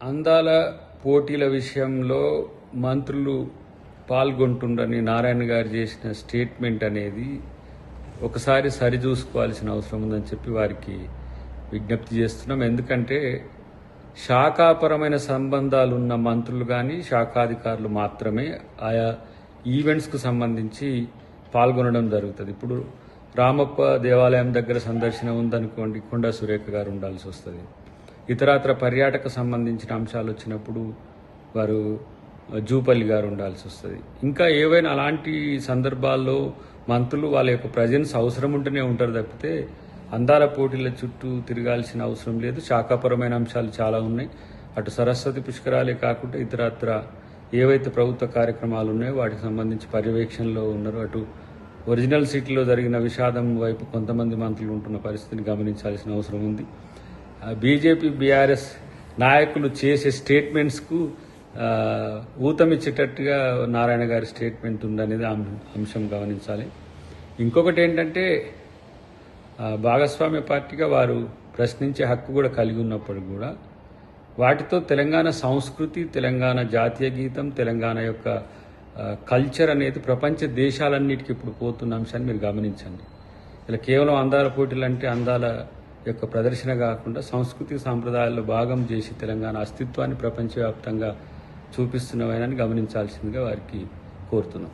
అందాల పోటీల విషయంలో మంత్రులు పాల్గొంటుండని నారాయణ గారు చేసిన స్టేట్మెంట్ అనేది ఒకసారి సరిచూసుకోవాల్సిన అవసరం ఉందని చెప్పి వారికి విజ్ఞప్తి చేస్తున్నాం. ఎందుకంటే శాఖాపరమైన సంబంధాలు ఉన్న మంత్రులు కానీ శాఖాధికారులు మాత్రమే ఆయా ఈవెంట్స్కు సంబంధించి పాల్గొనడం జరుగుతుంది. ఇప్పుడు రామప్ప దేవాలయం దగ్గర సందర్శన ఉందనుకోండి, కొండా సురేఖ గారు ఉండాల్సి వస్తుంది. ఇతరత్ర పర్యాటక సంబంధించిన అంశాలు వచ్చినప్పుడు వారు జూపల్లి గారు ఉండాల్సి వస్తుంది. ఇంకా ఏవైనా అలాంటి సందర్భాల్లో మంత్రులు వాళ్ళ యొక్క ప్రజెన్స్ అవసరం ఉంటూనే ఉంటారు తప్పితే అందాల పోటీల చుట్టూ తిరగాల్సిన అవసరం లేదు. శాఖాపరమైన అంశాలు చాలా ఉన్నాయి. అటు సరస్వతి పుష్కరాలే కాకుండా ఇతరత్ర ఏవైతే ప్రభుత్వ కార్యక్రమాలు ఉన్నాయో వాటికి సంబంధించి పర్యవేక్షణలో ఉన్నారు. అటు ఒరిజినల్ సిటీలో జరిగిన విషాదం వైపు కొంతమంది మంత్రులు ఉంటున్న పరిస్థితిని గమనించాల్సిన అవసరం ఉంది. బీజేపీ బీఆర్ఎస్ నాయకులు చేసే స్టేట్మెంట్స్కు ఊతమిచ్చేటట్టుగా నారాయణ గారి స్టేట్మెంట్ ఉందనేది అంశం గమనించాలి. ఇంకొకటి ఏంటంటే భాగస్వామ్య పార్టీగా వారు ప్రశ్నించే హక్కు కూడా కలిగి ఉన్నప్పుడు కూడా వాటితో తెలంగాణ సంస్కృతి, తెలంగాణ జాతీయ గీతం, తెలంగాణ యొక్క కల్చర్ అనేది ప్రపంచ దేశాలన్నిటికీ ఇప్పుడు పోతున్న అంశాన్ని మీరు గమనించండి. ఇలా కేవలం అందాల పోటీలు అంటే అందాల యొక్క ప్రదర్శన కాకుండా సంస్కృతి సాంప్రదాయాల్లో భాగం చేసి తెలంగాణ అస్తిత్వాన్ని ప్రపంచవ్యాప్తంగా చూపిస్తున్నవని గమనించాల్సిందిగా వారికి కోరుతున్నాం.